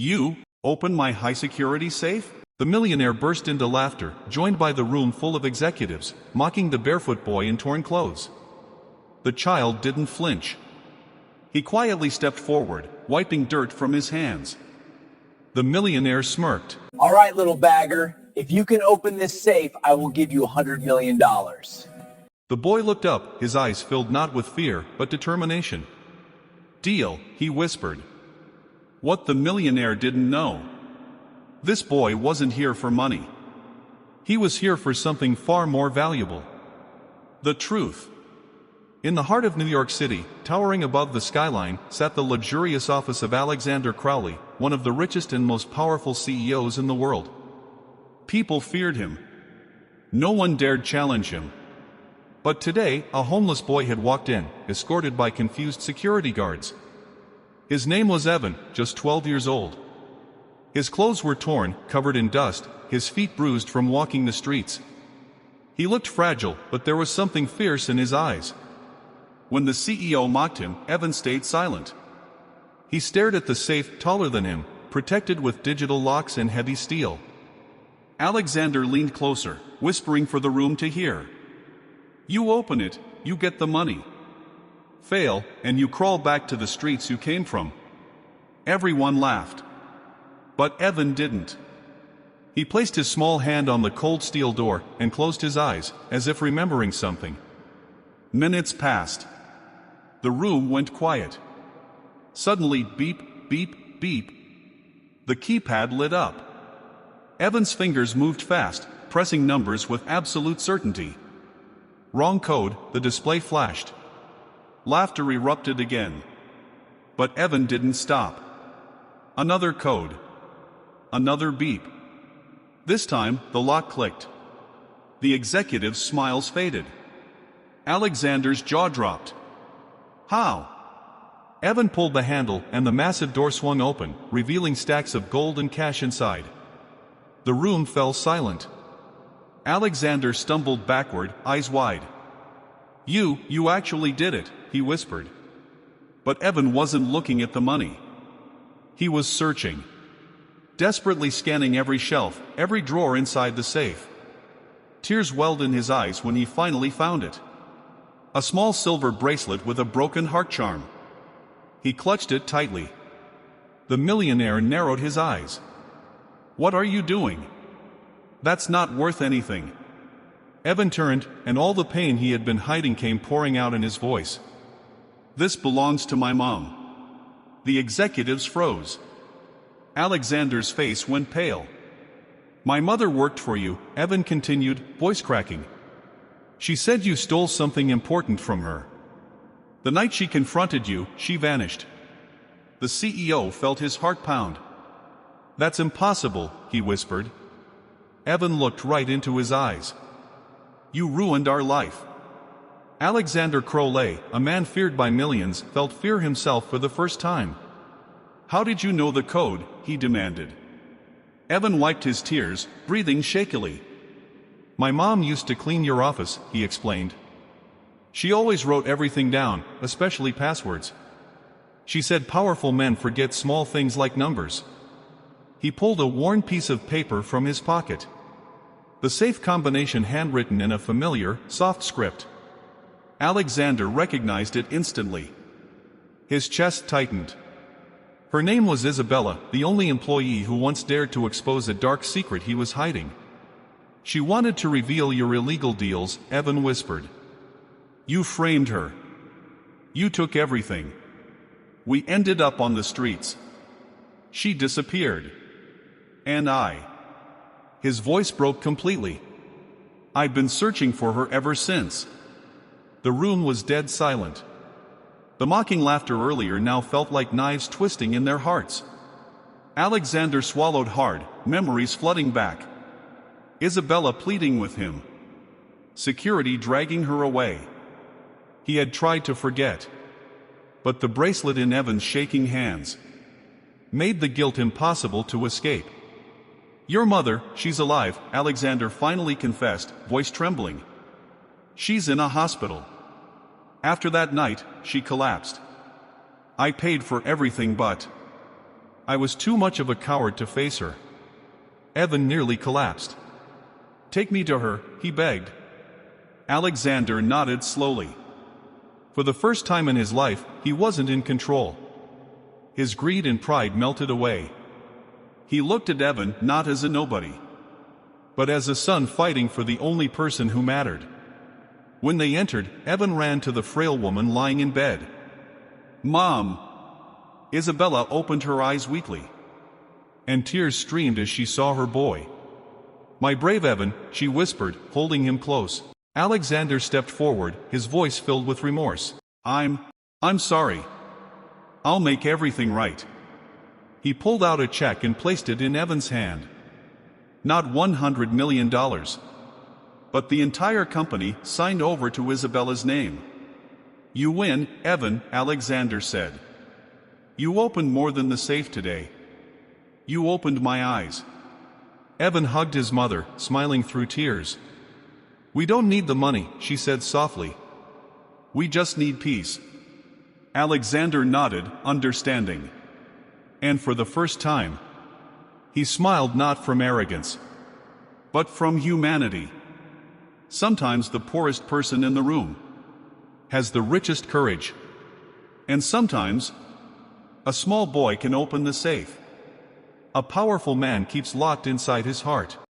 You open my high-security safe? The millionaire burst into laughter, joined by the room full of executives, mocking the barefoot boy in torn clothes. The child didn't flinch. He quietly stepped forward, wiping dirt from his hands. The millionaire smirked. All right, little bagger. If you can open this safe, I will give you $100 million. The boy looked up, his eyes filled not with fear, but determination. Deal, he whispered. What the millionaire didn't know. This boy wasn't here for money. He was here for something far more valuable. The truth. In the heart of New York City, towering above the skyline, sat the luxurious office of Alexander Crowley, one of the richest and most powerful CEOs in the world. People feared him. No one dared challenge him. But today, a homeless boy had walked in, escorted by confused security guards. His name was Evan, just 12 years old. His clothes were torn, covered in dust, his feet bruised from walking the streets. He looked fragile, but there was something fierce in his eyes. When the CEO mocked him, Evan stayed silent. He stared at the safe taller than him, protected with digital locks and heavy steel. Alexander leaned closer, whispering for the room to hear. You open it, you get the money. Fail, and you crawl back to the streets you came from. Everyone laughed. But Evan didn't. He placed his small hand on the cold steel door and closed his eyes, as if remembering something. Minutes passed. The room went quiet. Suddenly, beep, beep, beep. The keypad lit up. Evan's fingers moved fast, pressing numbers with absolute certainty. Wrong code, the display flashed. Laughter erupted again. But Evan didn't stop. Another code. Another beep. This time, the lock clicked. The executive's smiles faded. Alexander's jaw dropped. How? Evan pulled the handle and the massive door swung open, revealing stacks of gold and cash inside. The room fell silent. Alexander stumbled backward, eyes wide. You actually did it, he whispered. But Evan wasn't looking at the money. He was searching. Desperately scanning every shelf, every drawer inside the safe. Tears welled in his eyes when he finally found it. A small silver bracelet with a broken heart charm. He clutched it tightly. The millionaire narrowed his eyes. What are you doing? That's not worth anything. Evan turned, and all the pain he had been hiding came pouring out in his voice. This belongs to my mom. The executives froze. Alexander's face went pale. My mother worked for you, Evan continued, voice cracking. She said you stole something important from her. The night she confronted you, she vanished. The CEO felt his heart pound. That's impossible, he whispered. Evan looked right into his eyes. You ruined our life. Alexander Crowley, a man feared by millions, felt fear himself for the first time. How did you know the code? He demanded. Evan wiped his tears, breathing shakily. My mom used to clean your office, he explained. She always wrote everything down, especially passwords. She said powerful men forget small things like numbers. He pulled a worn piece of paper from his pocket. The safe combination handwritten in a familiar, soft script. Alexander recognized it instantly. His chest tightened. Her name was Isabella, the only employee who once dared to expose a dark secret he was hiding. She wanted to reveal your illegal deals, Evan whispered. You framed her. You took everything. We ended up on the streets. She disappeared. And I. His voice broke completely. I've been searching for her ever since. The room was dead silent. The mocking laughter earlier now felt like knives twisting in their hearts. Alexander swallowed hard, memories flooding back. Isabella pleading with him. Security dragging her away. He had tried to forget. But the bracelet in Evan's shaking hands made the guilt impossible to escape. Your mother, she's alive, Alexander finally confessed, voice trembling. She's in a hospital. After that night, she collapsed. I paid for everything but... I was too much of a coward to face her. Evan nearly collapsed. Take me to her, he begged. Alexander nodded slowly. For the first time in his life, he wasn't in control. His greed and pride melted away. He looked at Evan not as a nobody, but as a son fighting for the only person who mattered. When they entered, Evan ran to the frail woman lying in bed. Mom! Isabella opened her eyes weakly, and tears streamed as she saw her boy. My brave Evan, she whispered, holding him close. Alexander stepped forward, his voice filled with remorse. I'm sorry. I'll make everything right. He pulled out a check and placed it in Evan's hand. Not $100 million, but the entire company signed over to Isabella's name. You win, Evan, Alexander said. You opened more than the safe today. You opened my eyes. Evan hugged his mother, smiling through tears. We don't need the money, she said softly. We just need peace. Alexander nodded, understanding. And for the first time, he smiled not from arrogance, but from humanity. Sometimes the poorest person in the room has the richest courage. And sometimes, a small boy can open the safe a powerful man keeps locked inside his heart.